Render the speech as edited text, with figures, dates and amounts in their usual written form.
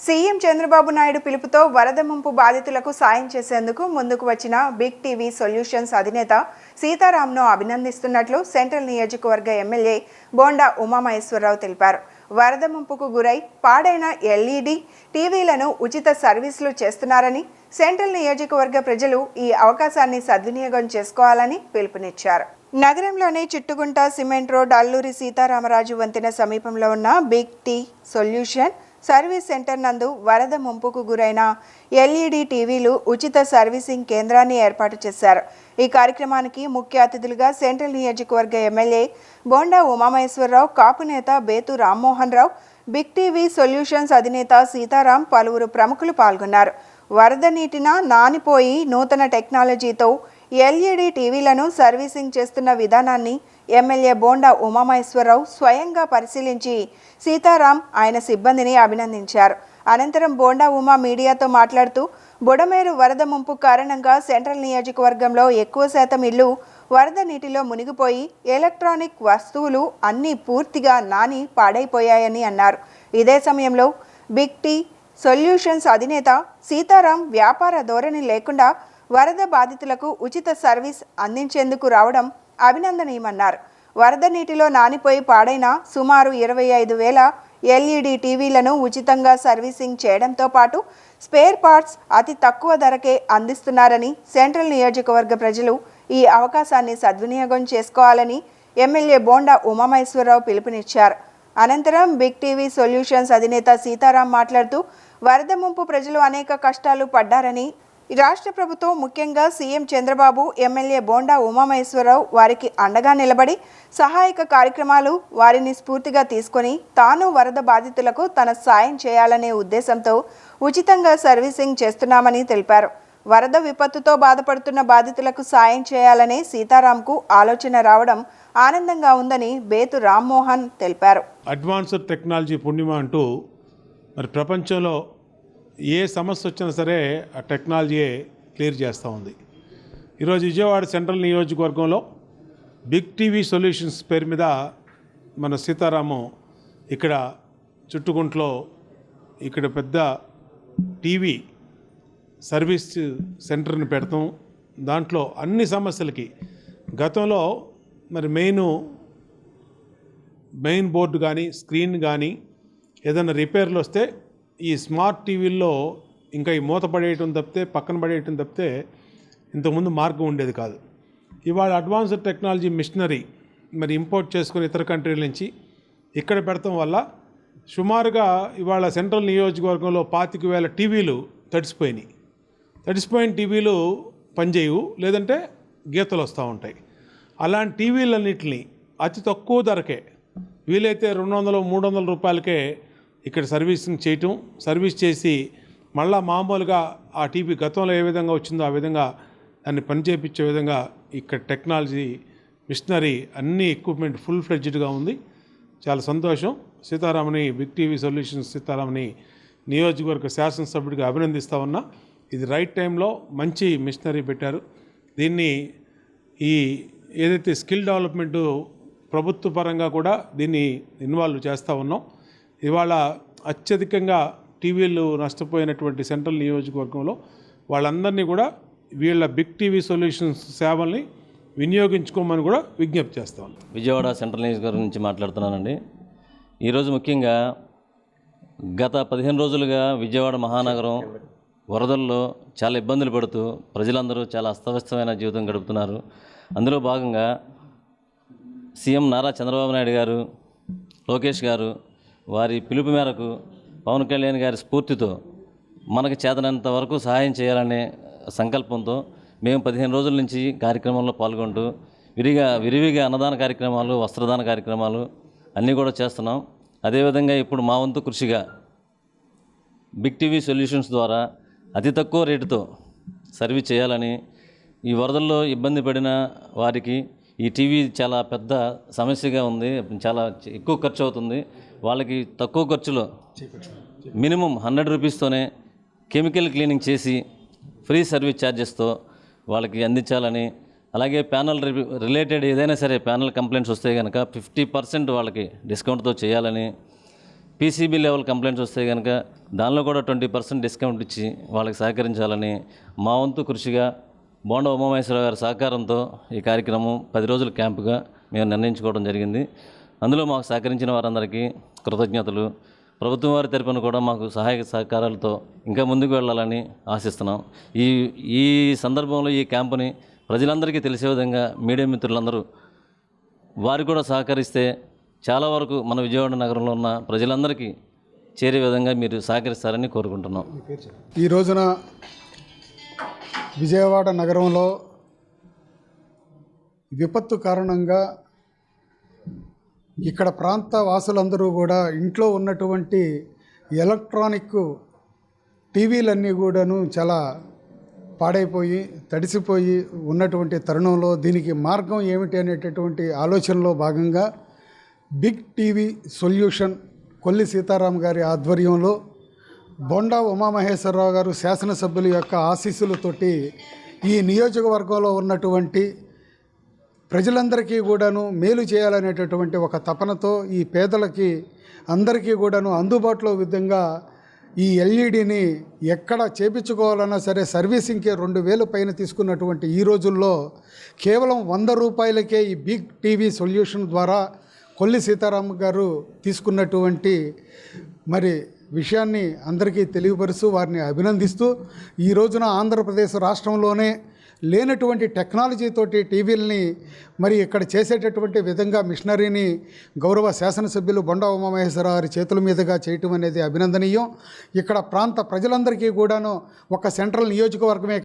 CM Chandrababu Naidu పిలుపుతో వరద ముంపు బాధితులకు సాయం చేసేందుకు ముందుకు వచ్చిన బిగ్ టీవీ సొల్యూషన్స్ అధినేత సీతారాంను అభినందిస్తున్నట్లు సెంట్రల్ నియోజకవర్గ ఎమ్మెల్యే బోండా ఉమామహేశ్వరరావు తెలిపారు. వరద ముంపుకు గురై పాడైన ఎల్ఈడి టీవీలను ఉచిత సర్వీసులు చేస్తున్నారని, సెంట్రల్ నియోజకవర్గ ప్రజలు ఈ అవకాశాన్ని సద్వినియోగం చేసుకోవాలని పిలుపునిచ్చారు. నగరంలోని చిట్టుగుంట సిమెంట్ రోడ్ అల్లూరి సీతారామరాజు వంతెన సమీపంలో ఉన్న big T solution service centre నందు వరద ముంపుకు గురైన ఎల్ఈడి టీవీలు ఉచిత సర్వీసింగ్ కేంద్రాన్ని ఏర్పాటు చేశారు. ఈ కార్యక్రమానికి ముఖ్య అతిథులుగా సెంట్రల్ నియోజకవర్గ ఎమ్మెల్యే బోండా ఉమామహేశ్వరరావు, కాపు నేత Bethu Rammohan Rao, big TV solutions అధినేత సీతారాం, పలువురు ప్రముఖులు పాల్గొన్నారు. వరద నీటిన నానిపోయి నూతన టెక్నాలజీతో ఎల్ఈడి టీవీలను సర్వీసింగ్ చేస్తున్న విధానాన్ని ఎమ్మెల్యే బోండా ఉమామహేశ్వరరావు స్వయంగా పరిశీలించి సీతారాం, ఆయన సిబ్బందిని అభినందించారు. అనంతరం బోండా ఉమా మీడియాతో మాట్లాడుతూ, బుడమేరు వరద ముంపు కారణంగా సెంట్రల్ నియోజకవర్గంలో ఎక్కువ శాతం ఇళ్లు వరద నీటిలో మునిగిపోయి ఎలక్ట్రానిక్ వస్తువులు అన్నీ పూర్తిగా నాని పాడైపోయాయని అన్నారు. ఇదే సమయంలో బిగ్ టీ సొల్యూషన్స్ అధినేత సీతారాం వ్యాపార ధోరణి లేకుండా వరద బాధితులకు ఉచిత సర్వీస్ అందించేందుకు రావడం అభినందనీయమన్నారు. వరద నీటిలో నానిపోయి పాడైన సుమారు 25,000 ఎల్ఈడి టీవీలను ఉచితంగా సర్వీసింగ్ చేయడంతో పాటు స్పేర్ పార్ట్స్ అతి తక్కువ ధరకే అందిస్తున్నారని, సెంట్రల్ నియోజకవర్గ ప్రజలు ఈ అవకాశాన్ని సద్వినియోగం చేసుకోవాలని ఎమ్మెల్యే బోండా ఉమామహేశ్వరరావు పిలుపునిచ్చారు. అనంతరం బిగ్ టీవీ సొల్యూషన్స్ అధినేత సీతారాం మాట్లాడుతూ, వరద ముంపు ప్రజలు అనేక కష్టాలు పడ్డారని, రాష్ట్ర ప్రభుత్వం ముఖ్యంగా సీఎం చంద్రబాబు, ఎమ్మెల్యే బోండా ఉమామహేశ్వరరావు వారికి అండగా నిలబడి సహాయక కార్యక్రమాలు వారిని స్ఫూర్తిగా తీసుకొని తాను వరద బాధితులకు తన సాయం చేయాలనే ఉద్దేశంతో ఉచితంగా సర్వీసింగ్ చేస్తున్నామని తెలిపారు. వరద విపత్తుతో బాధపడుతున్న బాధితులకు సాయం చేయాలనే సీతారాంకు ఆలోచన రావడం ఆనందంగా ఉందని బేతు రామ్మోహన్ తెలిపారు. అడ్వాన్స్డ్ టెక్నాలజీ పుణ్యమా అంటూ మరి ప్రపంచంలో ఏ సమస్య వచ్చినా సరే ఆ టెక్నాలజీయే క్లియర్ చేస్తూ ఉంది. ఈరోజు విజయవాడ సెంట్రల్ నియోజకవర్గంలో బిగ్ టీవీ సొల్యూషన్స్ పేరు మీద మన సీతారాము ఇక్కడ చుట్టుగుంట్లో ఇక్కడ పెద్ద టీవీ సర్వీస్ సెంటర్ని పెడతాం. దాంట్లో అన్ని సమస్యలకి గతంలో మరి మెయిన్ బోర్డు కానీ స్క్రీన్ కానీ ఏదైనా రిపేర్లు వస్తే ఈ స్మార్ట్ టీవీల్లో ఇంకా ఈ మూత పడేయటం తప్పితే, పక్కన పడేయటం తప్పితే ఇంతకుముందు మార్గం ఉండేది కాదు. ఇవాళ అడ్వాన్స్డ్ టెక్నాలజీ మిషనరీ మరి ఇంపోర్ట్ చేసుకుని ఇతర కంట్రీల నుంచి ఇక్కడ పెడతాం వల్ల సుమారుగా ఇవాళ సెంట్రల్ నియోజకవర్గంలో 25,000 టీవీలు తడిసిపోయిన టీవీలు పనిచేయవు, లేదంటే గీతలు వస్తూ ఉంటాయి. అలాంటి టీవీలన్నింటినీ అతి తక్కువ ధరకే, వీలైతే 200-300 రూపాయలకే ఇక్కడ సర్వీస్ చేసి మళ్ళా మామూలుగా ఆ టీవీ గతంలో ఏ విధంగా వచ్చిందో ఆ విధంగా దాన్ని పనిచేయించే విధంగా ఇక్కడ టెక్నాలజీ మిషనరీ అన్ని ఎక్విప్మెంట్ ఫుల్ ఫ్లెడ్జ్డ్గా ఉంది. చాలా సంతోషం. సీతారామని, బిగ్ టీవీ సొల్యూషన్స్ సీతారామని నియోజకవర్గ శాసనసభ్యుడిగా అభినందిస్తూ ఉన్నా. ఇది రైట్ టైంలో మంచి మిషనరీ పెట్టారు. దీన్ని ఏదైతే స్కిల్ డెవలప్మెంట్ ప్రభుత్వ పరంగా కూడా దీన్ని ఇన్వాల్వ్ చేస్తూ ఉన్నాం. ఇవాళ అత్యధికంగా టీవీలు నష్టపోయినటువంటి సెంట్రల్ నియోజకవర్గంలో వాళ్ళందరినీ కూడా వీళ్ళ బిగ్ టీవీ సొల్యూషన్స్ సేవల్ని వినియోగించుకోమని కూడా విజ్ఞప్తి చేస్తాం. విజయవాడ సెంట్రల్ నియోజకవర్గం నుంచి మాట్లాడుతున్నానండి. ఈరోజు ముఖ్యంగా గత 15 రోజులుగా విజయవాడ మహానగరం వరదల్లో చాలా ఇబ్బందులు పడుతూ ప్రజలందరూ చాలా అస్తవ్యస్తమైన జీవితం గడుపుతున్నారు. అందులో భాగంగా సీఎం నారా చంద్రబాబు నాయుడు గారు, లోకేష్ గారు వారి పిలుపు మేరకు, పవన్ కళ్యాణ్ గారి స్ఫూర్తితో మనకు చేతనంత వరకు సహాయం చేయాలనే సంకల్పంతో మేము 15 రోజుల నుంచి కార్యక్రమంలో పాల్గొంటూ విరివిగా అన్నదాన కార్యక్రమాలు, వస్త్రదాన కార్యక్రమాలు అన్నీ కూడా చేస్తున్నాం. అదేవిధంగా ఇప్పుడు మా వంతు కృషిగా బిగ్ టీవీ సొల్యూషన్స్ ద్వారా అతి తక్కువ రేటుతో సర్వీస్ చేయాలని, ఈ వరదల్లో ఇబ్బంది పడిన వారికి ఈ టీవీ చాలా పెద్ద సమస్యగా ఉంది, చాలా ఎక్కువ ఖర్చు అవుతుంది. వాళ్ళకి తక్కువ ఖర్చులో మినిమం 100 రూపీస్తోనే కెమికల్ క్లీనింగ్ చేసి ఫ్రీ సర్వీస్ ఛార్జెస్తో వాళ్ళకి అందించాలని, అలాగే ప్యానల్ రిలేటెడ్ ఏదైనా సరే ప్యానల్ కంప్లైంట్స్ వస్తే కనుక 50% వాళ్ళకి డిస్కౌంట్తో చేయాలని, పీసీబీ లెవెల్ కంప్లైంట్స్ వస్తే కనుక దానిలో కూడా 20% డిస్కౌంట్ ఇచ్చి వాళ్ళకి సహకరించాలని మా వంతు కృషిగా బోండా ఉమామహేశ్వరరావు గారి సహకారంతో ఈ కార్యక్రమం 10 రోజుల క్యాంపుగా మేము నిర్ణయించుకోవడం జరిగింది. అందులో మాకు సహకరించిన వారందరికీ కృతజ్ఞతలు. ప్రభుత్వం వారి తరపున కూడా మాకు సహాయక సహకారాలతో ఇంకా ముందుకు వెళ్ళాలని ఆశిస్తున్నాం. ఈ సందర్భంలో ఈ క్యాంపుని ప్రజలందరికీ తెలిసే విధంగా మీడియా మిత్రులందరూ వారు కూడా సహకరిస్తే చాలా వరకు మన విజయవాడ నగరంలో ఉన్న ప్రజలందరికీ చేరే విధంగా మీరు సహకరిస్తారని కోరుకుంటున్నాం. ఈ రోజున విజయవాడ నగరంలో విపత్తు కారణంగా ఇక్కడ ప్రాంత వాసులందరూ కూడా ఇంట్లో ఉన్నటువంటి ఎలక్ట్రానిక్ టీవీలన్నీ కూడాను చాలా పాడైపోయి తడిసిపోయి ఉన్నటువంటి తరుణంలో దీనికి మార్గం ఏమిటి అనేటటువంటి ఆలోచనలో భాగంగా big TV solution Kolli Sitaram గారి ఆధ్వర్యంలో బోండా ఉమామహేశ్వరరావు గారు శాసనసభ్యుల యొక్క ఆశీస్సులతోటి ఈ నియోజకవర్గంలో ఉన్నటువంటి ప్రజలందరికీ కూడాను మేలు చేయాలనేటటువంటి ఒక తపనతో ఈ పేదలకి అందరికీ కూడాను అందుబాటులో విధంగా ఈ ఎల్ఈడిని ఎక్కడ చేపించుకోవాలన్నా సరే సర్వీసింగ్కి 2000 పైన తీసుకున్నటువంటి ఈ రోజుల్లో కేవలం 100 రూపాయలకే ఈ బిగ్ టీవీ సొల్యూషన్ ద్వారా కొల్లి సీతారాం గారు తీసుకున్నటువంటి మరి విషయాన్ని అందరికీ తెలియపరుస్తూ వారిని అభినందిస్తూ ఈ రోజున ఆంధ్రప్రదేశ్ రాష్ట్రంలోనే లేనటువంటి టెక్నాలజీతోటి టీవీలని మరి ఇక్కడ చేసేటటువంటి విధంగా మిషనరీని గౌరవ శాసనసభ్యులు బొండా ఉమామహేశ్వరరావు గారి చేతుల మీదుగా చేయటం అనేది అభినందనీయం. ఇక్కడ ప్రాంత ప్రజలందరికీ కూడాను ఒక సెంట్రల్ నియోజకవర్గమే